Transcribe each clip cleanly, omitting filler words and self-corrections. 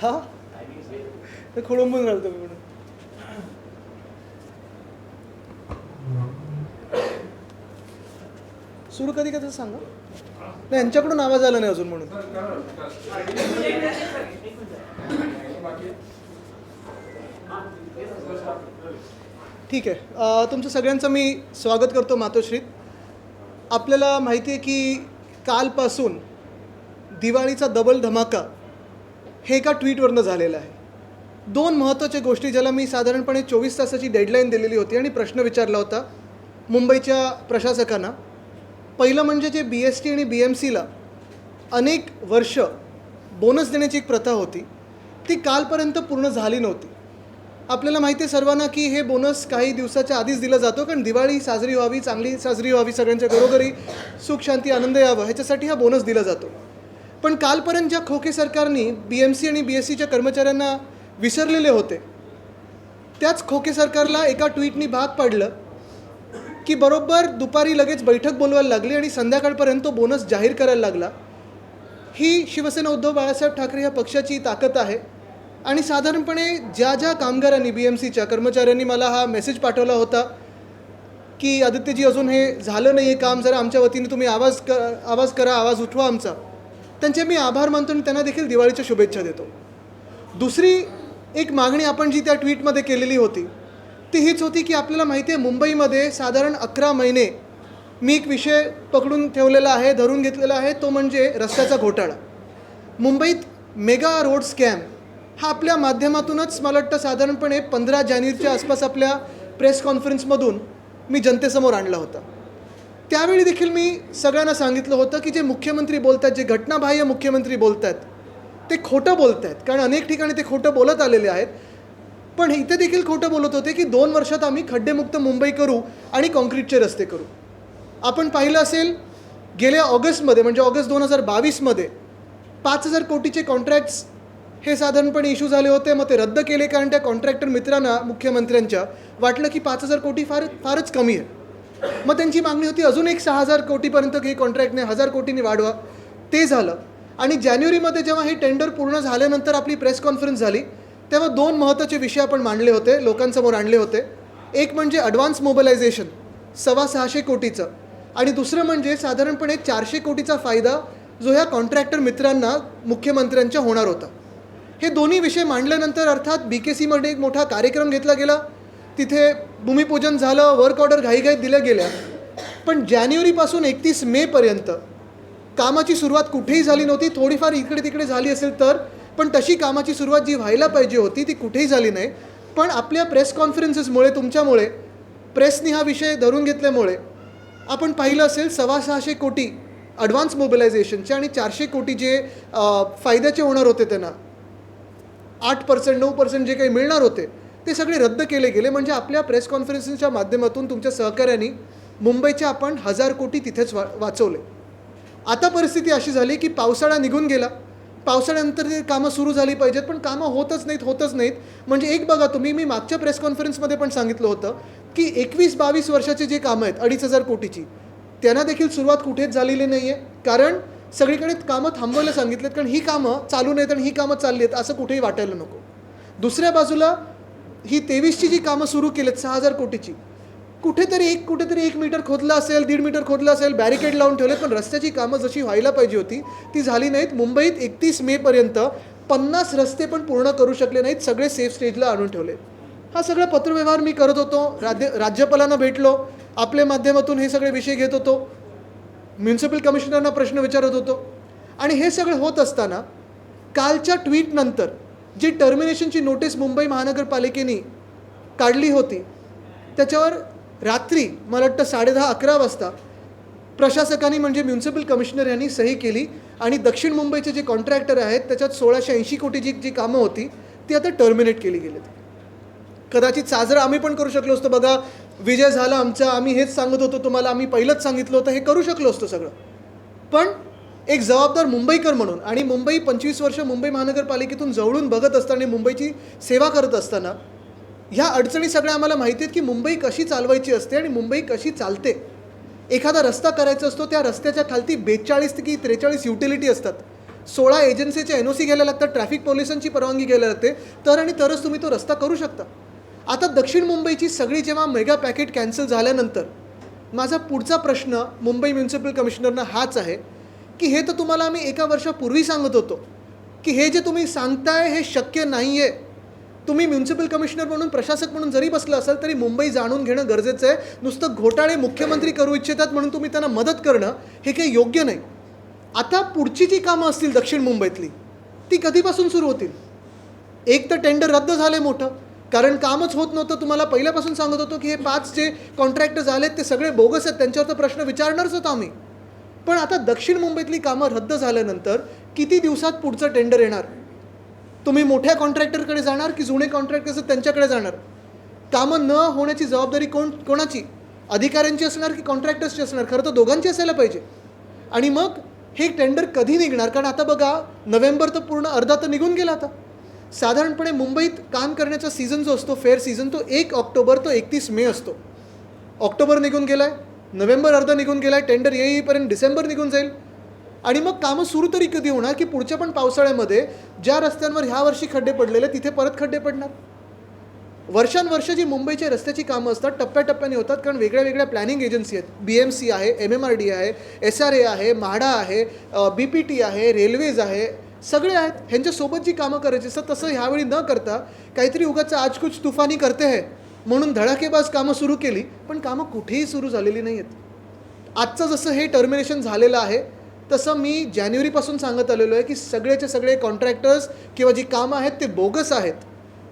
हा ते खोळंबून घालतो मी म्हणून. सुरू कधी का तसं सांगा. नाही यांच्याकडून आवाज आला नाही अजून म्हणून. ठीक आहे. तुमचं सगळ्यांचं मी स्वागत करतो मातोश्रीत. आपल्याला माहिती आहे की कालपासून दिवाळीचा डबल धमाका हे एका ट्विटवरनं झालेलं आहे. दोन महत्त्वाच्या गोष्टी ज्याला मी साधारणपणे 24 तासाची डेडलाईन दिलेली होती आणि प्रश्न विचारला होता मुंबईच्या प्रशासकांना. पहिलं म्हणजे जे BST आणि BMCला अनेक वर्ष बोनस देण्याची एक प्रथा होती ती कालपर्यंत पूर्ण झाली नव्हती. आपल्याला माहिती आहे सर्वांना की हे बोनस काही दिवसाच्या आधीच दिला जातो कारण दिवाळी साजरी व्हावी, चांगली साजरी व्हावी, सगळ्यांच्या घरोघरी सुख शांती आनंद यावं ह्याच्यासाठी हा बोनस दिला जातो. पण कालपर्यंत ज्या खोके सरकारने BMC आणि BSCच्या कर्मचाऱ्यांना विसरलेले होते त्याच खोके सरकारला एका ट्विटनी भाग पाडलं की बरोबर दुपारी लगेच बैठक बोलवायला लागली आणि संध्याकाळपर्यंत तो बोनस जाहीर करायला लागला. ही शिवसेना उद्धव बाळासाहेब ठाकरे या पक्षाची ताकद आहे. आणि साधारणपणे ज्या ज्या कामगारांनी BMCच्या कर्मचाऱ्यांनी मला हा मेसेज पाठवला होता की आदित्यजी अजून हे झालं नाही आहे काम, जरा आमच्या वतीने तुम्ही आवाज करा, आवाज उठवा आमचा, त्यांचे मी आभार मानतो आणि त्यांना देखील दिवाळीच्या शुभेच्छा देतो. दुसरी एक मागणी आपण जी त्या ट्विटमध्ये केलेली होती ती हीच होती की आपल्याला माहिती आहे मुंबईमध्ये साधारण 11 महिने मी एक विषय पकडून ठेवलेला आहे, धरून घेतलेला आहे, तो म्हणजे रस्त्याचा घोटाळा. मुंबईत मेगा रोड स्कॅम हा आपल्या माध्यमातूनच मला वाटतं साधारणपणे 15 जानेवारीच्या आसपास आपल्या प्रेस कॉन्फरन्समधून मी जनतेसमोर आणला होता. त्यावेळी देखील मी सगळ्यांना सांगितलं होतं की जे मुख्यमंत्री बोलत आहेत, जे घटनाबाह्य मुख्यमंत्री बोलत आहेत ते खोटं बोलत आहेत. कारण अनेक ठिकाणी ते खोटं बोलत आलेले आहेत. पण इथे देखील खोटं बोलत होते की 2 वर्षात आम्ही खड्डेमुक्त मुंबई करू आणि कॉन्क्रीटचे रस्ते करू. आपण पाहिलं असेल गेल्या ऑगस्टमध्ये म्हणजे ऑगस्ट 2022मध्ये 5,000 कोटीचे कॉन्ट्रॅक्ट्स हे साधारणपणे इश्यू झाले होते. मग ते रद्द केले कारण त्या कॉन्ट्रॅक्टर मित्रांना मुख्यमंत्र्यांच्या वाटलं की 5,000 कोटी फारच कमी आहे. मग त्यांची मागणी होती अजून एक 6,000 कोटीपर्यंत हे कॉन्ट्रॅक्टने 1,000 कोटींनी वाढवा. ते झालं. आणि जानेवारीमध्ये जेव्हा हे टेंडर पूर्ण झाल्यानंतर आपली प्रेस कॉन्फरन्स झाली तेव्हा 2 महत्त्वाचे विषय आपण मांडले होते, लोकांसमोर आणले होते. एक म्हणजे ॲडव्हान्स मोबिलायझेशन 625 कोटीचं आणि दुसरं म्हणजे साधारणपणे 400 कोटीचा फायदा जो ह्या कॉन्ट्रॅक्टर मित्रांना मुख्यमंत्र्यांच्या होणार होता. हे दोन्ही विषय मांडल्यानंतर अर्थात BKCमध्ये एक मोठा कार्यक्रम घेतला गेला. तिथे भूमिपूजन झालं, वर्क ऑर्डर घाईघाईत दिल्या गेल्या. पण जानेवारीपासून 31 मेपर्यंत कामाची सुरुवात कुठेही झाली नव्हती. थोडीफार इकडे तिकडे झाली असेल तर, पण तशी कामाची सुरुवात जी व्हायला पाहिजे होती ती कुठेही झाली नाही. पण आपल्या प्रेस कॉन्फरन्सेसमुळे, तुमच्यामुळे, प्रेसनी हा विषय धरून घेतल्यामुळे आपण पाहिलं असेल 625 कोटी ॲडव्हान्स मोबिलायझेशनचे आणि 400 कोटी जे फायद्याचे होणार होते त्यांना 8% 9% जे काही मिळणार होते ते सगळे रद्द केले गेले. म्हणजे आपल्या प्रेस कॉन्फरन्सेसच्या माध्यमातून तुमच्या सहकार्याने मुंबईच्या आपण 1,000 कोटी तिथेच वाचवले. आता परिस्थिती अशी झाली की पावसाळा निघून गेला. पावसाळ्यानंतर ते कामं सुरू झाली पाहिजेत पण कामं होतच नाहीत. म्हणजे एक बघा तुम्ही, मी मागच्या प्रेस कॉन्फरन्समध्ये पण सांगितलं होतं की 21-22 वर्षाचे जे कामं आहेत 2,500 कोटीची त्यांना देखील सुरुवात कुठेच झालेली नाही आहे. कारण सगळीकडे कामं थांबवायला सांगितलेत कारण ही कामं चालू नाहीत आणि ही कामं चालली आहेत असं कुठेही वाटायला नको. दुसऱ्या बाजूला ही 23ची जी कामं सुरू केलेत 6,000 कोटीची, कुठेतरी 1 मीटर खोदलं असेल, 1.5 मीटर खोदलं असेल, बॅरिकेड लावून ठेवलेत, पण रस्त्याची कामं जशी व्हायला पाहिजे होती ती झाली नाहीत. मुंबईत 31 मेपर्यंत 50 रस्ते पण पूर्ण करू शकले नाहीत. सगळे सेफ स्टेजला आणून ठेवले. हा सगळा पत्रव्यवहार मी करत होतो. राज्यपालांना भेटलो, आपल्या माध्यमातून हे सगळे विषय घेत होतो, म्युन्सिपल कमिशनरना प्रश्न विचारत होतो. आणि हे सगळं होत असताना कालच्या ट्विटनंतर जी टर्मिनेशनची नोटीस मुंबई महानगरपालिकेने काढली होती त्याच्यावर रात्री मला वाटतं 10:30-11 वाजता प्रशासकांनी म्हणजे म्युन्सिपल कमिशनर यांनी सही केली आणि दक्षिण मुंबईचे जे कॉन्ट्रॅक्टर आहेत त्याच्यात 1,680 कोटीची जी कामं होती ती आता टर्मिनेट केली गेलीत. कदाचित साजरा आम्ही पण करू शकलो असतो. बघा विजय झाला आमचा, आम्ही हेच सांगत होतो तुम्हाला, आम्ही पहिलंच सांगितलं होतं, हे करू शकलो असतो सगळं. पण एक जबाबदार मुंबईकर म्हणून आणि मुंबई 25 वर्ष मुंबई महानगरपालिकेतून जवळून बघत असताना आणि मुंबईची सेवा करत असताना ह्या अडचणी सगळ्या आम्हाला माहिती आहेत की मुंबई कशी चालवायची असते आणि मुंबई कशी चालते. एखादा रस्ता करायचा असतो त्या रस्त्याच्या खालती 42 की 43 युटिलिटी असतात. 16 एजन्सीचे NOC घ्यायला लागतात, ट्रॅफिक पोलिसांची परवानगी घ्यायला लागते, तर आणि तरच तुम्ही तो रस्ता करू शकता. आता दक्षिण मुंबईची सगळी जेव्हा मेगा पॅकेट कॅन्सल झाल्यानंतर माझा पुढचा प्रश्न मुंबई म्युन्सिपल कमिशनरना हाच आहे की हे तर तुम्हाला आम्ही एका वर्षापूर्वी सांगत होतो की हे जे तुम्ही सांगताय हे शक्य नाही आहे. तुम्ही म्युन्सिपल कमिशनर म्हणून, प्रशासक म्हणून जरी बसलं असाल तरी मुंबई जाणून घेणं गरजेचं आहे. नुसतं घोटाळे मुख्यमंत्री करू इच्छितात म्हणून तुम्ही त्यांना मदत करणं हे काही योग्य नाही. आता पुढची जी कामं असतील दक्षिण मुंबईतली ती कधीपासून सुरू होतील? एक तर टेंडर रद्द झाले मोठं, कारण कामच होत नव्हतं. तुम्हाला पहिल्यापासून सांगत होतो की हे 5 जे कॉन्ट्रॅक्टर झालेत ते सगळे बोगस आहेत, त्यांच्यावर तर प्रश्न विचारणारच होतो आम्ही. पण आता दक्षिण मुंबईतली कामं रद्द झाल्यानंतर किती दिवसात पुढचं टेंडर येणार? तुम्ही मोठ्या कॉन्ट्रॅक्टरकडे जाणार की जुने कॉन्ट्रॅक्टर्स त्यांच्याकडे जाणार? कामं न होण्याची जबाबदारी कोणाची? अधिकाऱ्यांची असणार की कॉन्ट्रॅक्टर्सची असणार? खरं तर दोघांची असायला पाहिजे. आणि मग हे टेंडर कधी निघणार? कारण आता बघा, नोव्हेंबर तर पूर्ण अर्धा तर निघून गेला. आता साधारणपणे मुंबईत काम करण्याचा सीझन जो असतो, फेअर सीझन, तो 1 ऑक्टोबर तो 31 मे असतो. ऑक्टोबर निघून गेला आहे, नोव्हेंबर अर्धा निघून गेला आहे, टेंडर येईपर्यंत डिसेंबर निघून जाईल. आणि मग कामं सुरू तरी कधी होणार की पुढच्या पण पावसाळ्यामध्ये ज्या रस्त्यांवर ह्या वर्षी खड्डे पडलेले तिथे परत खड्डे पडणार? वर्षानुवर्ष जी मुंबईच्या रस्त्याची कामं असतात टप्प्याटप्प्याने होतात, कारण वेगळ्या वेगळ्या प्लॅनिंग एजन्सी आहेत. BMC आहे, MMRD आहे, SRA आहे, म्हाडा आहे, BPT आहे, रेल्वेज आहे, सगळे आहेत. ह्यांच्यासोबत जी कामं करायची असतात तसं ह्यावेळी न करता काहीतरी उगाच आज कुछ तुफानी करते आहे म्हणून धडाकेबाज कामं सुरू केली, पण कामं कुठेही सुरू झालेली नाही आहेत. आजचं जसं हे टर्मिनेशन झालेलं आहे तसं मी जानेवारीपासून सांगत आलेलो आहे की सगळेचे सगळे कॉन्ट्रॅक्टर्स किंवा जी कामं आहेत ते बोगस आहेत.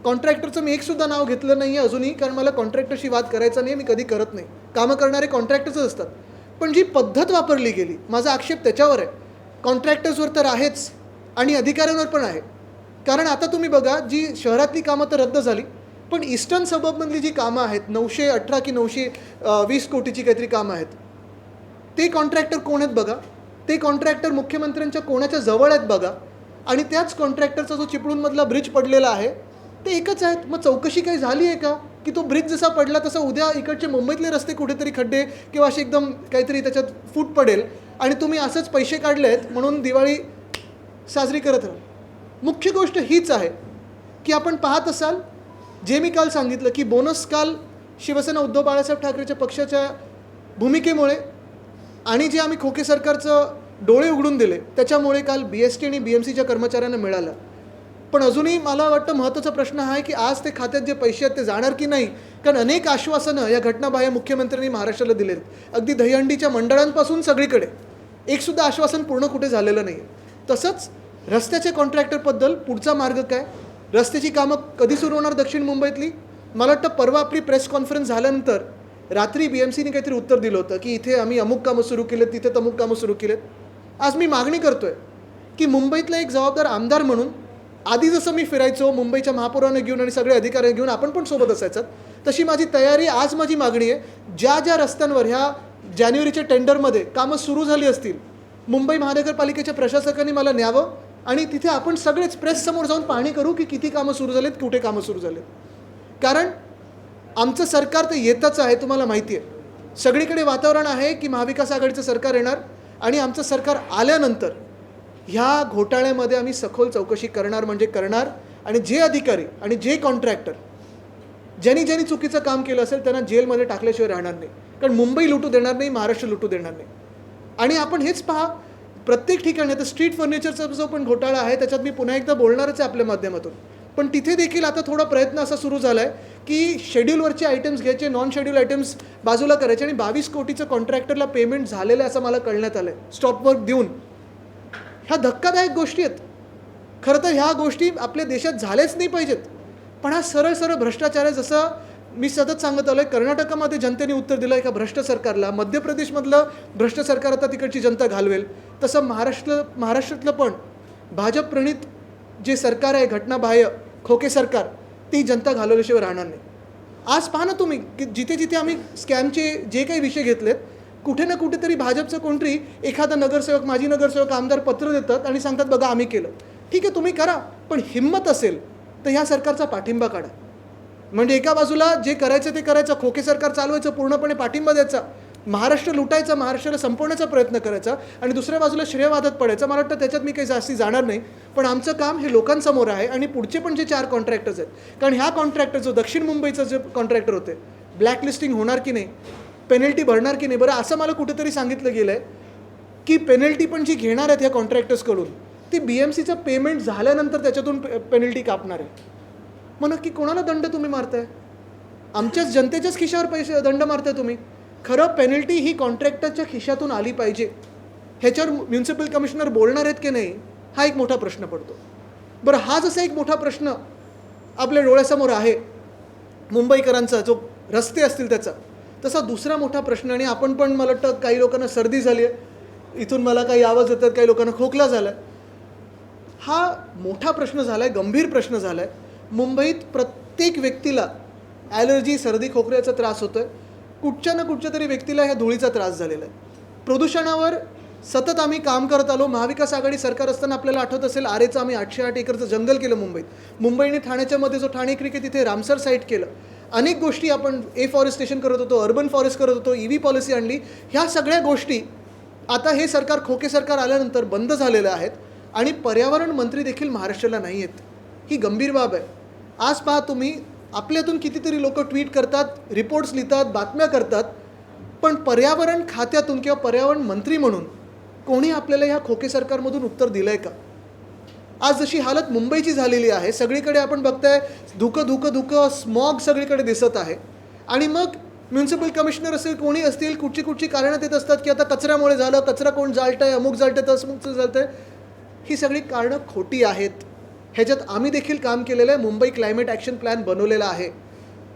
कॉन्ट्रॅक्टरचं मी एकसुद्धा नाव घेतलं नाही आहे अजूनही, कारण मला कॉन्ट्रॅक्टरशी वाद करायचा नाही, मी कधी करत नाही. कामं करणारे कॉन्ट्रॅक्टर्सच असतात. पण जी पद्धत वापरली गेली, माझा आक्षेप त्याच्यावर आहे. कॉन्ट्रॅक्टर्सवर तर आहेच आणि अधिकाऱ्यांवर पण आहे. कारण आता तुम्ही बघा, जी शहरातली कामं तर रद्द झाली, पण ईस्टर्न सबअर्बमधली जी कामं आहेत, 918 की 920 कोटीची काहीतरी कामं आहेत, ते कॉन्ट्रॅक्टर कोण आहेत बघा. ते कॉन्ट्रॅक्टर मुख्यमंत्र्यांच्या कोणाच्या जवळ आहेत बघा. आणि त्याच कॉन्ट्रॅक्टरचा जो चिपळूणमधला ब्रिज पडलेला आहे ते एकच आहेत. मग चौकशी काही झाली आहे का की तो ब्रिज जसा पडला तसा उद्या इकडचे मुंबईतले रस्ते कुठेतरी खड्डे किंवा असे एकदम काहीतरी त्याच्यात फूट पडेल आणि तुम्ही असंच पैसे काढले आहेत म्हणून दिवाळी साजरी करत राहा? मुख्य गोष्ट हीच आहे की आपण पाहत असाल, जे मी काल सांगितलं की बोनस काल शिवसेना उद्धव बाळासाहेब ठाकरेच्या पक्षाच्या भूमिकेमुळे आणि जे आम्ही खोके सरकारचं डोळे उघडून दिले त्याच्यामुळे काल BST आणि BMCच्या कर्मचाऱ्यांना मिळालं. पण अजूनही मला वाटतं महत्त्वाचा प्रश्न हा आहे की आज ते खात्यात जे पैसे आहेत ते जाणार की नाही, कारण अनेक आश्वासनं या घटनाबाह्य मुख्यमंत्र्यांनी महाराष्ट्राला दिलेत. अगदी दहीहंडीच्या मंडळांपासून सगळीकडे एकसुद्धा आश्वासन पूर्ण कुठे झालेलं नाही. तसंच रस्त्याच्या कॉन्ट्रॅक्टरबद्दल पुढचा मार्ग काय? रस्त्याची कामं कधी सुरू होणार दक्षिण मुंबईतली? मला वाटतं परवा आपली प्रेस कॉन्फरन्स झाल्यानंतर रात्री BMCने काहीतरी उत्तर दिलं होतं की इथे आम्ही अमुक कामं सुरू केलेत, तिथे तमुक कामं सुरू केलेत. आज मी मागणी करतो आहे की मुंबईतला एक जबाबदार आमदार म्हणून, आधी जसं मी फिरायचो मुंबईच्या महापौरांना घेऊन आणि सगळे अधिकारी घेऊन आपण पण सोबत असायचं, तशी माझी तयारी, आज माझी मागणी आहे, ज्या ज्या रस्त्यांवर ह्या जानेवारीच्या टेंडरमध्ये कामं सुरू झाली असतील, मुंबई महानगरपालिकेच्या प्रशासकांनी मला न्यावं आणि तिथे आपण सगळेच प्रेससमोर जाऊन पाहणी करू की किती कामं सुरू झालेत, कुठे कामं सुरू झालेत. कारण आमचं सरकार तर येतच आहे, तुम्हाला माहिती आहे. सगळीकडे वातावरण आहे की महाविकास आघाडीचं सरकार येणार आणि आमचं सरकार आल्यानंतर ह्या घोटाळ्यामध्ये आम्ही सखोल चौकशी करणार म्हणजे करणार. आणि जे अधिकारी आणि जे कॉन्ट्रॅक्टर ज्यांनी चुकीचं काम केलं असेल त्यांना जेलमध्ये टाकल्याशिवाय राहणार नाही. कारण मुंबई लुटू देणार नाही, महाराष्ट्र लुटू देणार नाही. आणि आपण हेच पहा, प्रत्येक ठिकाणी आता स्ट्रीट फर्निचरचा जो पण घोटाळा आहे त्याच्यात मी पुन्हा एकदा बोलणारच आहे आपल्या माध्यमातून. पण तिथे देखील आता थोडा प्रयत्न असा सुरू झाला आहे की शेड्यूलवरचे आयटम्स घ्यायचे, नॉन शेड्यूल आयटम्स बाजूला करायचे आणि 22 कोटीचं कॉन्ट्रॅक्टरला पेमेंट झालेलं आहे असं मला कळण्यात आलं आहे, स्टॉपवर्क देऊन. ह्या धक्कादायक गोष्टी आहेत. खरं तर ह्या गोष्टी आपल्या देशात झाल्याच नाही पाहिजेत. पण हा सरळ भ्रष्टाचार आहे. जसं मी सतत सांगत आलो आहे, कर्नाटकामध्ये जनतेने उत्तर दिलं एका भ्रष्ट सरकारला, मध्य प्रदेशमधलं भ्रष्ट सरकार आता तिकडची जनता घालवेल, तसं महाराष्ट्रातलं पण भाजप प्रणित जे सरकार आहे, घटनाबाह्य खोके सरकार, ती जनता घालवल्याशिवाय राहणार नाही. आज पहा ना तुम्ही की जिथे जिथे आम्ही स्कॅमचे जे काही विषय घेतलेत, कुठे ना कुठेतरी भाजपचं कोणतरी एखादा नगरसेवक, माजी नगरसेवक, आमदार पत्र देतात आणि सांगतात बघा आम्ही केलं. ठीक आहे, तुम्ही करा, पण हिंमत असेल तर ह्या सरकारचा पाठिंबा काढा. म्हणजे एका बाजूला जे करायचं ते करायचं, खोके सरकार चालवायचं, पूर्णपणे पाठिंबा द्यायचा, महाराष्ट्र लुटायचा, महाराष्ट्राला संपवण्याचा प्रयत्न करायचा आणि दुसऱ्या बाजूला श्रेयवादात पडायचं. मला वाटतं त्याच्यात मी काही जास्ती जाणार नाही. पण आमचं काम हे लोकांसमोर आहे आणि पुढचे पण जे 4 कॉन्ट्रॅक्टर्स आहेत, कारण ह्या कॉन्ट्रॅक्टर जो दक्षिण मुंबईचा जे कॉन्ट्रॅक्टर होते, ब्लॅकलिस्टिंग होणार की नाही, पेनल्टी भरणार की नाही. बरं, असं मला कुठेतरी सांगितलं गेलं आहे की पेनल्टी पण जी घेणार आहेत ह्या कॉन्ट्रॅक्टर्सकडून ती BMCचं पेमेंट झाल्यानंतर त्याच्यातून पेनल्टी कापणार आहे. मग नक्की कोणाला दंड तुम्ही मारताय? आमच्याच जनतेच्याच खिशावर पैसे दंड मारताय तुम्ही. खरं पेनल्टी ही कॉन्ट्रॅक्टरच्या खिशातून आली पाहिजे. ह्याच्यावर म्युन्सिपल कमिशनर बोलणार आहेत की नाही, हा एक मोठा प्रश्न पडतो. बरं, हा जसा एक मोठा प्रश्न आपल्या डोळ्यासमोर आहे मुंबईकरांचा, जो रस्ते असतील त्याचा, तसा दुसरा मोठा प्रश्न, आणि आपण पण मला वाटतं काही लोकांना सर्दी झाली आहे, इथून मला काही आवाज येतात, काही लोकांना खोकला झाला आहे. हा मोठा प्रश्न झाला आहे, गंभीर प्रश्न झाला आहे. मुंबईत प्रत्येक व्यक्तीला ॲलर्जी, सर्दी, खोकल्याचा त्रास होतो आहे. कुठच्या ना कुठच्या तरी व्यक्तीला ह्या धुळीचा त्रास झालेला आहे. प्रदूषणावर सतत आम्ही काम करत आलो. महाविकास आघाडी सरकार असताना आपल्याला आठवत असेल, आरेचं आम्ही 808 एकरचं जंगल केलं मुंबईत. मुंबईने ठाण्याच्या मध्ये जो ठाणे क्रिकेट तिथे रामसर साईट केलं. अनेक गोष्टी आपण फॉरेस्टेशन करत होतो, अर्बन फॉरेस्ट करत होतो, EV पॉलिसी आणली. ह्या सगळ्या गोष्टी आता हे सरकार, खोके सरकार आल्यानंतर बंद झालेल्या आहेत आणि पर्यावरण मंत्री देखील महाराष्ट्राला नाही आहेत. ही गंभीर बाब आहे. आज पहा तुम्ही, आपल्यातून कितीतरी लोक ट्विट करतात, रिपोर्ट्स लिहितात, बातम्या करतात, पण पर्यावरण खात्यातून किंवा पर्यावरण मंत्री म्हणून कोणी आपल्याला ह्या खोके सरकारमधून उत्तर दिलं आहे का? आज जशी हालत मुंबईची झालेली आहे, सगळीकडे आपण बघताय धुकं धुकं धुकं, स्मॉग सगळीकडे दिसत आहे. आणि मग म्युन्सिपल कमिशनर असेल, कोणी असतील, कुठची कारणं देत असतात की आता कचऱ्यामुळे झालं, कचरा कोण जाळतंय, अमुक जाळतंय, तसमुक जाळतंय. ही सगळी कारणं खोटी आहेत. ह्याच्यात आम्ही देखील काम केलेलं आहे. मुंबई क्लायमेट ॲक्शन प्लॅन बनवलेला आहे.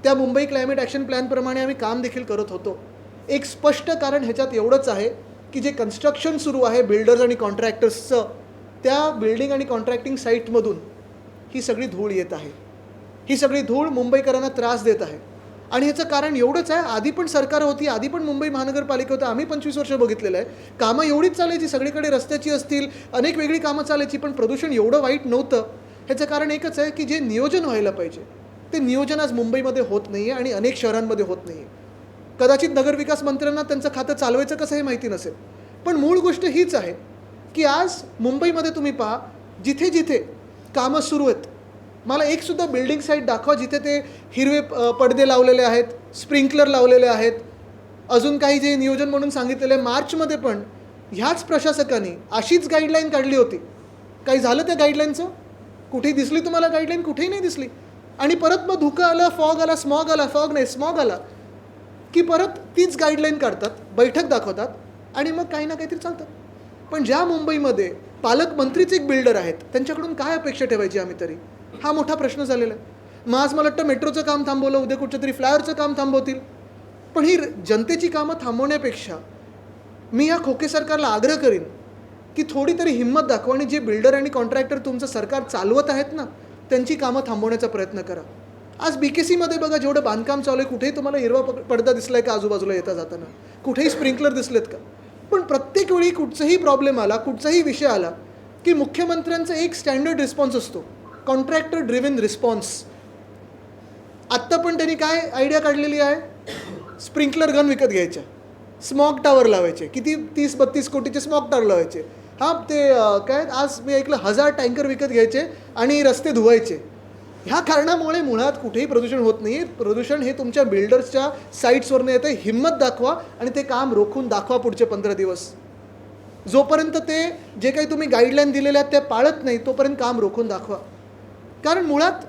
त्या मुंबई क्लायमेट ॲक्शन प्लॅनप्रमाणे आम्ही काम देखील करत होतो. एक स्पष्ट कारण ह्याच्यात एवढंच आहे की जे कन्स्ट्रक्शन सुरू आहे बिल्डर्स आणि कॉन्ट्रॅक्टर्सचं, त्या बिल्डिंग आणि कॉन्ट्रॅक्टिंग साईटमधून ही सगळी धूळ येत आहे. ही सगळी धूळ मुंबईकरांना त्रास देत आहे. आणि ह्याचं कारण एवढंच आहे, आधी पण सरकार होती, आधी पण मुंबई महानगरपालिका होतं, आम्ही 25 वर्ष बघितलेलं आहे. कामं एवढीच चालायची, सगळीकडे रस्त्याची असतील, अनेक वेगळी कामं चालायची, पण प्रदूषण एवढं वाईट नव्हतं. ह्याचं कारण एकच आहे की जे नियोजन व्हायला पाहिजे ते नियोजन आज मुंबईमध्ये होत नाही आहे आणि अनेक शहरांमध्ये होत नाही आहे. कदाचित नगरविकास मंत्र्यांना त्यांचं खातं चालवायचं कसं हे माहिती नसेल, पण मूळ गोष्ट हीच आहे की आज मुंबईमध्ये तुम्ही पहा, जिथे जिथे कामं सुरू आहेत, मला एकसुद्धा बिल्डिंग साईट दाखवा जिथे ते हिरवे पडदे लावलेले आहेत, स्प्रिंकलर लावलेले आहेत, अजून काही जे नियोजन म्हणून सांगितलेलं आहे. मार्चमध्ये पण ह्याच प्रशासकांनी अशीच गाईडलाईन काढली होती. काही झालं त्या गाईडलाईनचं? कुठेही दिसली तुम्हाला गाईडलाईन? कुठेही नाही दिसली. आणि परत मग धुकं आलं, फॉग आला, स्मॉग आला, स्मॉग आला की परत तीच गाईडलाईन काढतात, बैठक दाखवतात आणि मग काही ना काहीतरी चालतं. पण ज्या मुंबईमध्ये पालकमंत्रीच एक बिल्डर आहेत, त्यांच्याकडून काय अपेक्षा ठेवायची आम्ही तरी? हा मोठा प्रश्न झालेला आहे. मग आज मला वाटतं मेट्रोचं काम थांबवलं, उद्या कुठच्या तरी फ्लायओव्हरचं काम थांबवतील. पण ही जनतेची कामं थांबवण्यापेक्षा मी या खोके सरकारला आग्रह करीन की थोडी तरी हिंमत दाखवा आणि जे बिल्डर आणि कॉन्ट्रॅक्टर तुमचं सरकार चालवत आहेत ना, त्यांची कामं थांबवण्याचा प्रयत्न करा. आज BKCमध्ये बघा, जेवढं बांधकाम चालू आहे, कुठेही तुम्हाला हिरवा पडदा दिसला आहे का आजूबाजूला येता जाताना? कुठेही स्प्रिंकलर दिसलेत का? पण प्रत्येक वेळी कुठचाही प्रॉब्लेम आला, कुठचाही विषय आला की मुख्यमंत्र्यांचा एक स्टँडर्ड रिस्पॉन्स असतो, कॉन्ट्रॅक्टर ड्रिव्हन रिस्पॉन्स. आत्ता पण त्यांनी काय आयडिया काढलेली आहे? स्प्रिंकलर गन विकत घ्यायच्या, स्मॉग टावर लावायचे, किती 30-32 कोटीचे स्मॉग टावर लावायचे. हां, ते काय आज मी ऐकलं 1000 टँकर विकत घ्यायचे आणि रस्ते धुवायचे. ह्या कारणामुळे मुळात कुठेही प्रदूषण होत नाही. प्रदूषण हे तुमच्या बिल्डर्सच्या साईट्सवरनं येतं. हिंमत दाखवा आणि ते काम रोखून दाखवा पुढचे 15 दिवस. जोपर्यंत ते जे काही तुम्ही गाईडलाईन दिलेल्या आहेत त्या पाळत नाही, तोपर्यंत काम रोखून दाखवा. कारण मुळात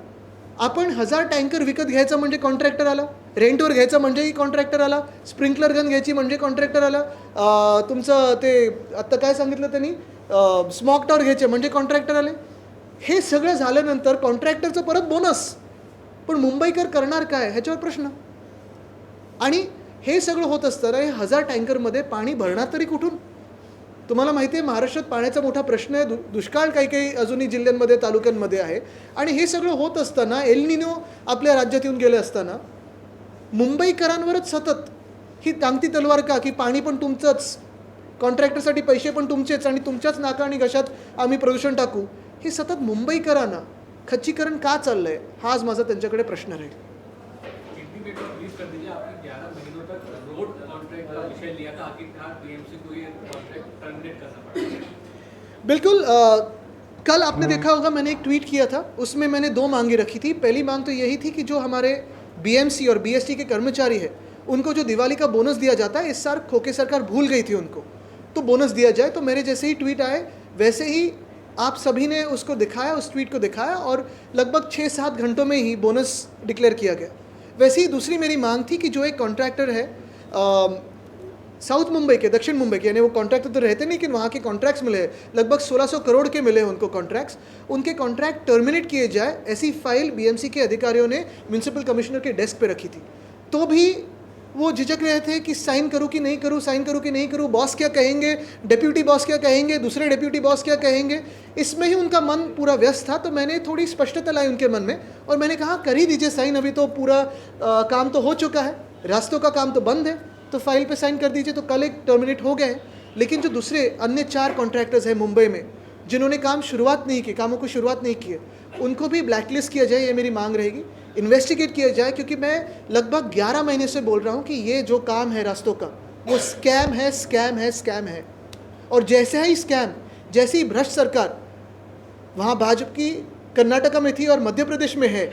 आपण 1000 टँकर विकत घ्यायचं म्हणजे कॉन्ट्रॅक्टर आला, रेंटवर घ्यायचं म्हणजेही कॉन्ट्रॅक्टर आला, स्प्रिंकलर गन घ्यायची म्हणजे कॉन्ट्रॅक्टर आला, तुमचं ते आत्ता काय सांगितलं त्यांनी, स्मॉग टावर घ्यायचे म्हणजे कॉन्ट्रॅक्टर आले. हे सगळं झाल्यानंतर कॉन्ट्रॅक्टरचं परत बोनस. पण मुंबईकर करणार काय ह्याच्यावर प्रश्न. आणि हे सगळं होत असताना हे 1000 टँकरमध्ये पाणी भरणार तरी कुठून? तुम्हाला माहिती आहे महाराष्ट्रात पाण्याचा मोठा प्रश्न आहे. दुष्काळ काही काही अजूनही जिल्ह्यांमध्ये, तालुक्यांमध्ये आहे. आणि हे सगळं होत असताना, एल निनो आपल्या राज्यात येऊन गेले असताना मुंबईकरांवरच सतत ही टांगती तलवार का, की पाणी पण तुमचंच, कॉन्ट्रॅक्टरसाठी पैसे पण तुमचेच आणि तुमच्याच नाका आणि घशात आम्ही प्रदूषण टाकू. हे सतत मुंबईकरांना खच्चीकरण का चाललं आहे, हा आज माझा त्यांच्याकडे प्रश्न राहील. बोम्बशेल लिया था, आखिरकार बीएमसी को ये कॉन्ट्रैक्ट टर्मिनेट करना पड़ा। बिल्कुल। कल आपने देखा होगा मैंने एक ट्वीट किया था, उसमें मैंने दो मांगे रखी थी। पहली मांग तो यही थी कि जो हमारे बीएमसी और बीएसटी के कर्मचारी है उनको जो दिवाली का बोनस दिया जाता है, इस साल खोके सरकार भूल गई थी उनको, तो बोनस दिया जाए। तो मेरे जैसे ही ट्वीट आए वैसे ही आप सभी ने उसको दिखाया, उस ट्वीट को दिखाया, और लगभग 6-7 घंटों में ही बोनस डिक्लेयर किया गया। वैसे ही दूसरी मेरी मांग थी कि जो एक कॉन्ट्रैक्टर है साउथ मुंबई के, दक्षिण मुंबई के, यानी वो कॉन्ट्रैक्टर तो रहते नहीं, लेकिन वहाँ के कॉन्ट्रैक्ट्स मिले हैं, लगभग 1600 करोड़ के मिले हैं उनको कॉन्ट्रैक्ट्स। उनके कॉन्ट्रैक्ट टर्मिनेट किए जाए, ऐसी फाइल बीएमसी के अधिकारियों ने म्यूनसिपल कमिश्नर के डेस्क पे रखी थी, तो भी वो झिझक रहे थे कि साइन करूँ कि नहीं करूँ, साइन करूँ कि नहीं करूँ, बॉस क्या कहेंगे, डेप्यूटी बॉस क्या कहेंगे, दूसरे डेप्यूटी बॉस क्या कहेंगे, इसमें ही उनका मन पूरा व्यस्त था। तो मैंने थोड़ी स्पष्टता लाई उनके मन में और मैंने कहा कर ही दीजिए साइन, अभी तो पूरा काम तो हो चुका है, रास्तों का काम तो बंद है, तो फाइल पे साइन कर दीजिए। तो कल एक टर्मिनेट हो गए। लेकिन जो दूसरे अन्य 4 कॉन्ट्रैक्टर्स हैं मुंबई में जिन्होंने कामों को शुरुआत नहीं की है, उनको भी ब्लैकलिस्ट किया जाए, ये मेरी मांग रहेगी। इन्वेस्टिगेट किया जाए, क्योंकि मैं लगभग 11 महीने से बोल रहा हूँ कि ये जो काम है रास्तों का, वो स्कैम है, स्कैम है, स्कैम है। और जैसे ही स्कैम, जैसे ही भ्रष्ट सरकार वहाँ भाजपा की कर्नाटका में थी और मध्य प्रदेश में है,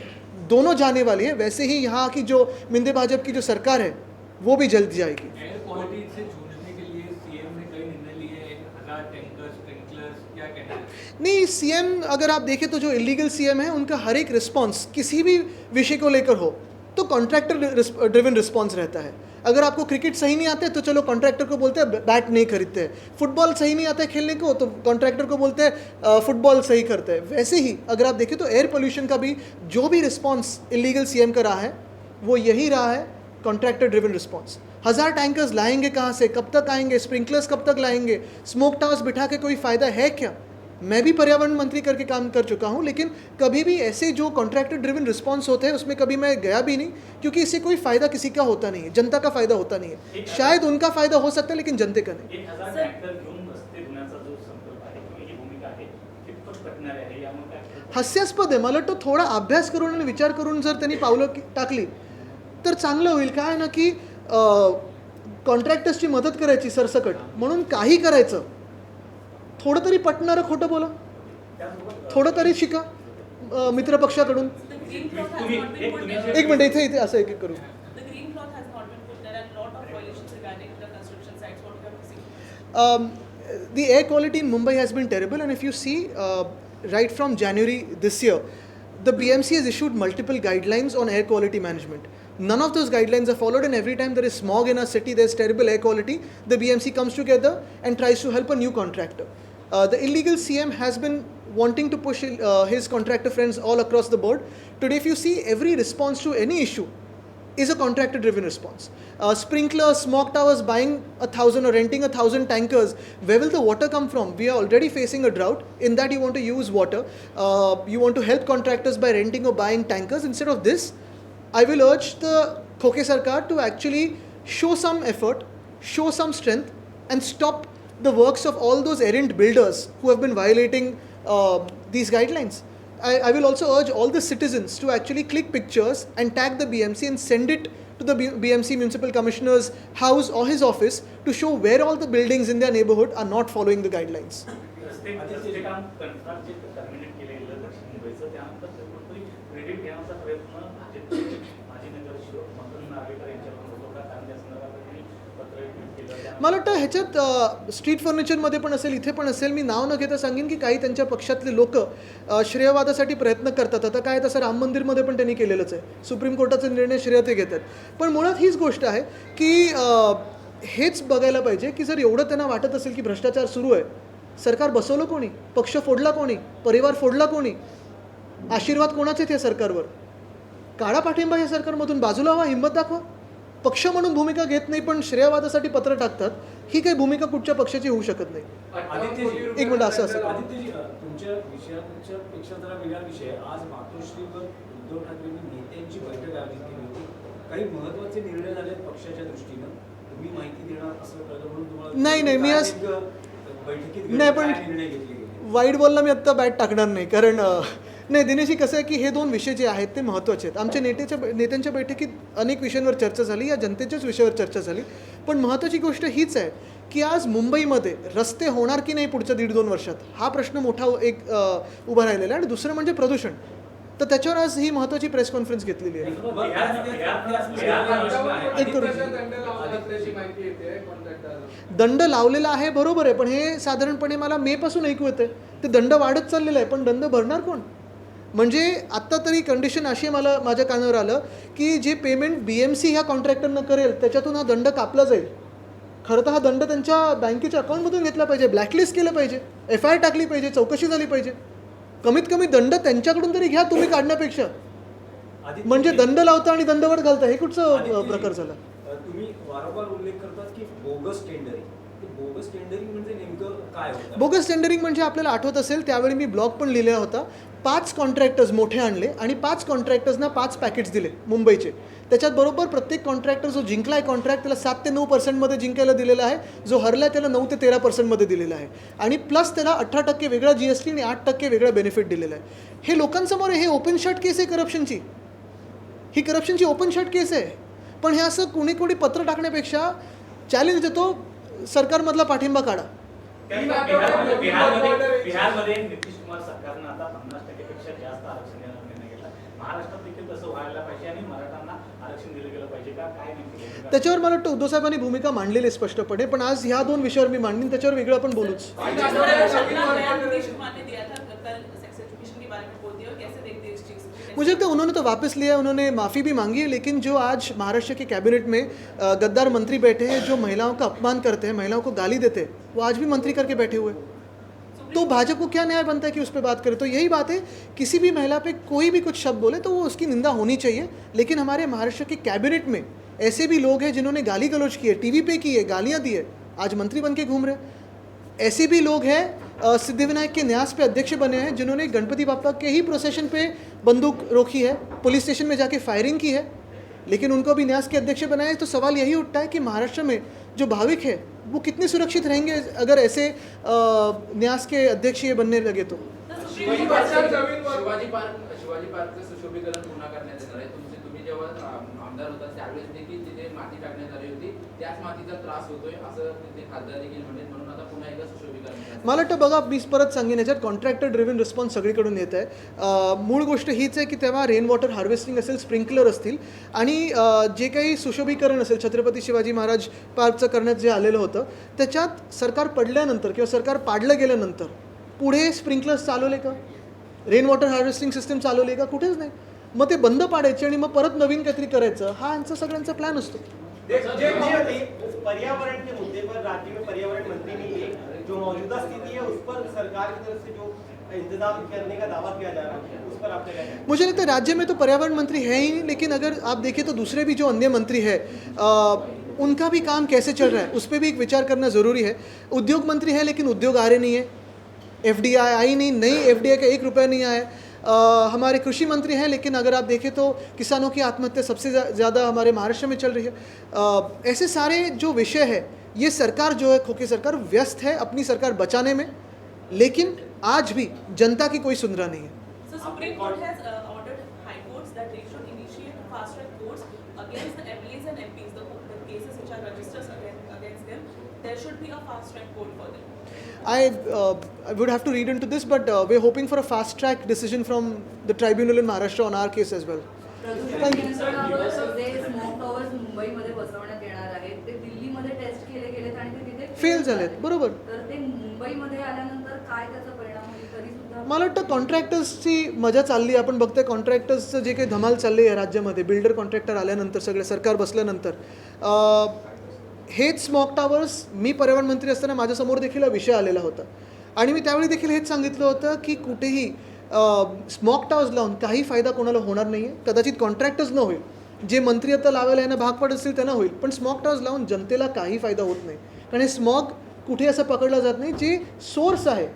दोनों जाने वाली है, वैसे ही यहाँ की जो मिंदे भाजपा की जो सरकार है वो भी जल्द जाएगी। एयर क्वालिटी से जूझने के लिए सीएम ने कई निर्णय लिए, 1000 टैंकर, स्प्रिंकलर्स, क्या कहना है? नहीं, सीएम अगर आप देखें तो जो इलीगल सीएम है उनका हर एक रिस्पॉन्स किसी भी विषय को लेकर हो तो कॉन्ट्रैक्टर ड्रिवन रिस्पॉन्स रहता है। अगर आपको क्रिकेट सही नहीं आता है तो चलो कॉन्ट्रैक्टर को बोलते हैं बैट नहीं खरीदते हैं, फुटबॉल सही नहीं आता है खेलने को तो कॉन्ट्रैक्टर को बोलते हैं फुटबॉल सही करते हैं। वैसे ही अगर आप देखें तो एयर पोल्यूशन का भी जो भी रिस्पॉन्स इलीगल सीएम का रहा है वो यही रहा है, कॉन्ट्रैक्टर ड्रिवन रिस्पॉन्स। 1000 टैंकर्स लाएंगे कहाँ से, कब तक आएंगे, स्प्रिंकलर्स कब तक लाएंगे, स्मोक टावर्स बिठा के कोई फ़ायदा है क्या? मैं भी पर्यावरण मंत्री करके काम कर चुका हूँ, लेकिन कभी भी ऐसे जो कॉन्ट्रैक्टर ड्रिवन रिस्पॉन्स होते हैं उसमें कभी मैं गया भी नहीं, क्योंकि इससे कोई फ़ायदा किसी का होता नहीं है, जनता का फ़ायदा होता नहीं है। शायद उनका फ़ायदा हो सकता है लेकिन जनते का नहीं। 1000 टँकर घेऊन रस्ते धुण्याचा जो संकल्प आहे किंवा ही भूमिका आहे कितपत कठीण आहे यामध्ये काय? हास्यास्पद आहे। मला वाटतं थोडा अभ्यास करून आणि विचार करून जर त्यांनी पावलं टाकली तर चांगलं होईल। काय आहे ना की कॉन्ट्रॅक्टर्सची मदत करायची सरसकट, म्हणून काही करायचं, थोडं तरी पटणारं खोटं बोला, थोडं तरी शिका मित्रपक्षाकडून। एक मिनिट, इथे असं एक एक करू। The air quality in Mumbai has been terrible, and if you see, right from January this year, the BMC has issued multiple guidelines on air quality management. None of those guidelines are followed, and every time there is smog in a city, there's terrible air quality, the BMC comes together and tries to help a new contractor. The illegal CM has been wanting to push his contractor friends all across the board. Today, if you see, every response to any issue is a contractor driven response. Sprinklers, smog towers, buying 1,000 or renting 1,000 tankers, where will the water come from? We are already facing a drought. In that you want to use water. You want to help contractors by renting or buying tankers. Instead of this, I will urge the Khoke Sarkar to actually show some effort, show some strength, and stop the works of all those errant builders who have been violating these guidelines. I will also urge all the citizens to actually click pictures and tag the BMC and send it to the BMC Municipal Commissioner's house or his office to show where all the buildings in their neighborhood are not following the guidelines. रस्ते काम कंत्राट जे terminate केलेलं दक्षिण मुंबईचं त्यानंतर कुठेतरी credit घेण्याचा प्रयत्न भाजपचे माजी नगरसेवक मदन नार्वेकर यांच्याकडून होतो का? कारण त्या संदर्भात त्यांनी पत्र केलं. मला वाटतं ह्याच्यात स्ट्रीट फर्निचरमध्ये पण असेल, इथे पण असेल, मी नाव न घेता सांगेन की काही त्यांच्या पक्षातले लोक श्रेयवादासाठी प्रयत्न करतात. आता काय तसं राम मंदिरमध्ये पण त्यांनी केलेलंच आहे, सुप्रीम कोर्टाचा निर्णय श्रेय ते घेतात. पण मुळात हीच गोष्ट आहे की हेच बघायला पाहिजे की जर एवढं त्यांना वाटत असेल की भ्रष्टाचार सुरू आहे, सरकार बसवलं कोणी, पक्ष फोडला कोणी, परिवार फोडला कोणी, आशीर्वाद कोणाचे त्या सरकारवर, काळा पाठिंबा या सरकारमधून बाजूला व्हा, हिंमत दाखवा. पक्ष म्हणून भूमिका घेत नाही पण श्रेयवादासाठी पत्र टाकतात, ही काही भूमिका कुठच्या पक्षाची होऊ शकत नाही. एक मिनिट, असं असं आदित्यजी, तुमच्या विषयाच्या पेक्षा जरा वेगळा विषय आहे. आज मातोश्रीवर उद्धव ठाकरेंनी नेत्यांची बैठक आयोजित केली होती. काही महत्त्वाचे निर्णय झाले पक्षाच्या दृष्टीनं, तुम्ही माहिती देणार असं कळलं म्हणून तुम्हाला? नाही, मी आज बैठकीत नाही, पण निर्णय घेतले गेले? वाईट बॉलला मी आत्ता बॅट टाकणार नाही, कारण नाही दिनेशी, कसं आहे की हे दोन विषय जे आहेत ते महत्त्वाचे आहेत. आमच्या नेत्यांच्या बैठकीत अनेक विषयांवर चर्चा झाली, या जनतेच्याच विषयावर चर्चा झाली. पण महत्त्वाची गोष्ट हीच आहे की आज मुंबईमध्ये रस्ते होणार की नाही पुढच्या 1.5-2 वर्षात, हा प्रश्न मोठा उभा राहिलेला आहे. आणि दुसरं म्हणजे प्रदूषण. तर त्याच्यावर आज ही महत्त्वाची प्रेस कॉन्फरन्स घेतलेली आहे. एक करू. दंड लावलेला आहे, बरोबर आहे, पण हे साधारणपणे मला मेपासून ऐकू येते. ते दंड वाढत चाललेलं आहे, पण दंड भरणार कोण? म्हणजे आत्ता तरी कंडिशन अशी मला माझ्या कानावर आलं की जे पेमेंट BMC ह्या कॉन्ट्रॅक्टरनं करेल त्याच्यातून हा दंड कापला जाईल. खरं तर हा दंड त्यांच्या बँकेच्या अकाउंटमधून घेतला पाहिजे, ब्लॅकलिस्ट केलं पाहिजे, FIR टाकली पाहिजे, चौकशी झाली पाहिजे. कमीत कमी दंड त्यांच्याकडून तरी घ्या तुम्ही काढण्यापेक्षा. म्हणजे दंड लावता आणि दंडवट घालता, हे कुठचं प्रकार झाला? तुम्ही वारंवार उल्लेख करतात की बोगस टेंडरिंग. बोगस टेंडरिंग म्हणजे नेमकं काय होतं? बोगस टेंडरिंग म्हणजे आपल्याला आठवत असेल त्यावेळी मी ब्लॉग पण लिहिला होता. 5 कॉन्ट्रॅक्टर्स मोठे आणले आणि 5 कॉन्ट्रॅक्टर्सना 5 पॅकेट्स दिले मुंबईचे. त्याच्यात बरोबर प्रत्येक कॉन्ट्रॅक्टर जो जिंकला आहे कॉन्ट्रॅक्ट त्याला 7 ते 9% जिंकायला दिलेला आहे, जो हरला त्याला 9 ते 13% दिलेला आहे. आणि प्लस त्याला 18% वेगळा GST आणि 8% वेगळा बेनिफिट दिलेला आहे. हे लोकांसमोर हे ओपन शॉट केस आहे करप्शनची. ही करप्शनची ओपन शॉट केस आहे. पण हे असं कोणी पत्र टाकण्यापेक्षा चॅलेंज देतो, सरकारमधला पाठिंबा काढा. बिहारमध्ये नितीश कुमार सरकारनं आता 50% पेक्षा जास्त आरक्षण देण्याचा निर्णय घेतला. महाराष्ट्रात देखील तसं व्हायला पाहिजे आणि मराठ्यांना आरक्षण दिलं गेलं पाहिजे का? काय नेमकं त्याच्यावर मला वाटतं उद्धव साहेबांनी भूमिका मांडलेली स्पष्टपणे. पण आज ह्या 2 विषयावर मी मांडीन, त्याच्यावर वेगळं आपण बोलूच. मुझे लगता है उन्होंने तो वापस लिया, उन्होंने माफ़ी भी मांगी है. लेकिन जो आज महाराष्ट्र के कैबिनेट में गद्दार मंत्री बैठे हैं, जो महिलाओं का अपमान करते हैं, महिलाओं को गाली देते हैं, वो आज भी मंत्री करके बैठे हुए हैं. तो भाजपा को क्या न्याय बनता है कि उस पर बात करें? तो यही बात है, किसी भी महिला पे कोई भी कुछ शब्द बोले तो वो उसकी निंदा होनी चाहिए. लेकिन हमारे महाराष्ट्र के कैबिनेट में ऐसे भी लोग हैं जिन्होंने गाली गलौज की है, TV पे की है, गालियाँ दी है, आज मंत्री बन के घूम रहे. ऐसे भी लोग हैं सिद्धिविनायक के न्यास पे अध्यक्ष बने हैं, जिन्होंने गणपति बापा के ही प्रोसेशन पे बंदूक रोकी है, पुलिस स्टेशन में जाके फायरिंग की है, लेकिन उनको भी न्यास के अध्यक्ष बनाए. तो सवाल यही उठता है कि महाराष्ट्र में जो भाविक है वो कितने सुरक्षित रहेंगे अगर ऐसे न्यास के अध्यक्ष ये बनने लगे तो. शिवाजी पार्कचं सुशोभीकरण पुन्हा करण्यात येणार आहे. तुम्ही जेव्हा आमदार होता त्यावेळेस देखील तिथे माती टाकण्यात आली होती, त्याच मातीचा त्रास होतोय असं तिथे खासदार देखील म्हणले. म्हणून आता पुन्हा एकदा सुशोभीकरण. मला वाटतं बघा, मी परत सांगेन, याच्यात कॉन्ट्रॅक्टर ड्रिव्हन रिस्पॉन्स सगळीकडून येत आहे. मूळ गोष्ट हीच आहे की तेव्हा रेन वॉटर हार्वेस्टिंग असेल, स्प्रिंकलर असतील आणि जे काही सुशोभीकरण असेल छत्रपती शिवाजी महाराज पार्कचं करण्यात जे आलेलं होतं, त्याच्यात सरकार पडल्यानंतर किंवा सरकार पाडलं गेल्यानंतर पुढे स्प्रिंकलर्स चालवले का? रेन वॉटर हार्वेस्टिंग सिस्टम चालवली का? कुठेच नाही. मग ते बंद पाडायचे आणि मग परत नवीन काहीतरी करायचं, हा यांचा सगळ्यांचा प्लॅन असतो. पर्यावरण के मुद्दे पर राज्य में पर्यावरण मंत्री नहीं है, जो मौजूदा स्थिति है उस पर सरकार की तरफ से जो इंतजाम करने का दावा किया जा रहा है उस पर आपका क्या कहना है? मुझे लगता है राज्य में तो पर्यावरण मंत्री है ही नहीं, लेकिन अगर आप देखें तो दूसरे भी जो अन्य मंत्री है उनका भी काम कैसे चल रहा है उस पर भी एक विचार करना ज़रूरी है. उद्योग मंत्री है लेकिन उद्योग आ रहे नहीं है, FDI आई नहीं, नई FDI का 1 रुपया नहीं आया. हमारे कृषि मंत्री हैं लेकिन अगर आप देखें तो किसानों की आत्महत्या सबसे ज़्यादा हमारे महाराष्ट्र में चल रही है. ऐसे सारे जो विषय है, ये सरकार जो है, खोखी सरकार व्यस्त है अपनी सरकार बचाने में, लेकिन आज भी जनता की कोई सुन रहा नहीं है. So Supreme Court has ordered high courts that they should initiate fast track courts against the MLAs and MPs, the cases which are registered against them. There should be a fast track court for them. I would have to read into this, but we're hoping for a fast track decision from the tribunal in Maharashtra on our case as well. Thank you. Smoke towers मुंबईमध्ये बसवण्यात येणार आहेत, ते दिल्लीमध्ये taste केले गेलेत आणि ते तिथे फेल झालेत, बरोबर. तर ते मुंबईमध्ये आल्यानंतर काय त्याचा परिणाम होईल तरी सुद्धा मला वाटतं कॉन्ट्रॅक्टर्सची मजा चालली. आपण बघतोय कॉन्ट्रॅक्टर्सचं जे काही धमाल चालली आहे राज्यामध्ये, बिल्डर कॉन्ट्रॅक्टर आल्यानंतर, सगळे सरकार बसल्यानंतर. हेच स्मॉक टावर्स, मी पर्यावरण मंत्री असताना माझ्यासमोर देखील हा विषय आलेला होता आणि मी त्यावेळी देखील हेच सांगितलं होतं की कुठेही स्मॉक टावर्स लावून काही फायदा कोणाला होणार नाही आहे. कदाचित कॉन्ट्रॅक्टर्स न होईल, जे मंत्री आता लावायला यांना भाग पडत असतील त्यांना होईल, पण स्मॉक टावर्स लावून जनतेला काही फायदा होत नाही. कारण हे स्मॉग कुठे असं पकडलं जात नाही, जे सोर्स आहे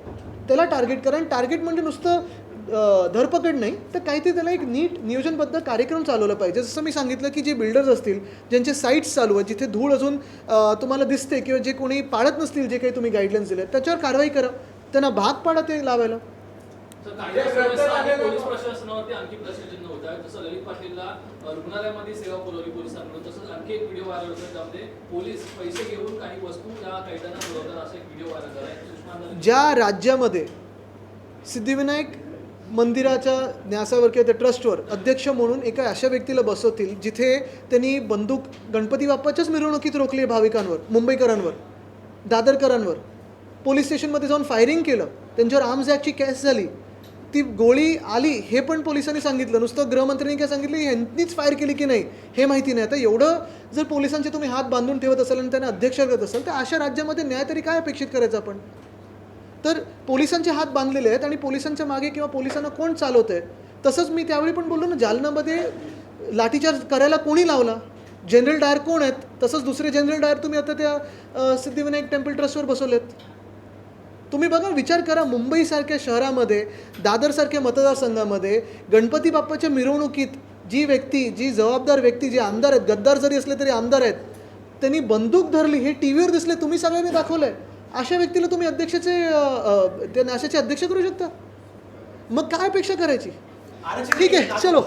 त्याला टार्गेट करा. आणि टार्गेट म्हणजे नुसतं धरपकड नाही, तर काहीतरी त्याला एक नीट नियोजनबद्ध कार्यक्रम चालवला पाहिजे. जसं मी सांगितलं की जे बिल्डर्स असतील, ज्यांचे साईट्स चालू आहेत, जिथे धूळ अजून तुम्हाला दिसते किंवा जे कोणी पाळत नसतील जे काही तुम्ही गाईडलाईन्स दिले, त्याच्यावर कारवाई करा, त्यांना भाग पाडा ते लावायला. तर कायदा सुव्यवस्था आणि पोलीस प्रशासनावरती आणखी प्रश्नचिन्ह होत आहे. जसं ललित पाटीलला रुग्णालयामध्ये सेवा पुरवली पोलिसांकडून, तसंच आणखी एक व्हिडिओ व्हायरल होतो त्यामध्ये पोलीस पैसे घेऊन काही वस्तू या कैद्यांना पुरवतात असा एक व्हिडिओ व्हायरल झाला आहे. सुषमा अंधारे ज्या राज्यामध्ये सिद्धिविनायक मंदिराच्या न्यासावर किंवा त्या ट्रस्टवर अध्यक्ष म्हणून एका अशा व्यक्तीला बसवतील जिथे त्यांनी बंदूक गणपती बाप्पाच्याच मिरवणुकीत रोखली आहे भाविकांवर, मुंबईकरांवर, दादरकरांवर, पोलीस स्टेशनमध्ये जाऊन फायरिंग केलं, त्यांच्यावर आर्म्स ॲक्टची केस झाली, ती गोळी आली हे पण पोलिसांनी सांगितलं, नुसतं गृहमंत्र्यांनी काय सांगितलं ह्यांनीच फायर केली की नाही हे माहिती नाही. आता एवढं जर पोलिसांचे तुम्ही हात बांधून ठेवत असाल आणि त्यांना अध्यक्ष करत असाल तर अशा राज्यामध्ये न्याय तरी काय अपेक्षित करायचं आपण. तर पोलिसांचे हात बांधलेले आहेत आणि पोलिसांच्या मागे किंवा पोलिसांना कोण चालवतं आहे. तसंच मी त्यावेळी पण बोललो ना, जालन्यामध्ये लाठीचार्ज करायला कोणी लावला, जनरल डायर कोण आहेत, तसंच दुसरे जनरल डायर तुम्ही आता त्या सिद्धिविनायक टेम्पल ट्रस्टवर बसवलेत. तुम्ही बघा, विचार करा, मुंबईसारख्या शहरामध्ये, दादरसारख्या मतदारसंघामध्ये गणपती बाप्पाच्या मिरवणुकीत जी व्यक्ती, जी जबाबदार व्यक्ती, जे आमदार आहेत, गद्दार जरी असले तरी आमदार आहेत, त्यांनी बंदूक धरली हे टी व्हीवर दिसले, तुम्ही सगळ्यांनी दाखवलं आहे. अशा व्यक्तीला तुम्ही अध्यक्षाचे त्या नाशाचे अध्यक्ष करू शकता. मग काय अपेक्षा करायची. ठीक आहे, चलो.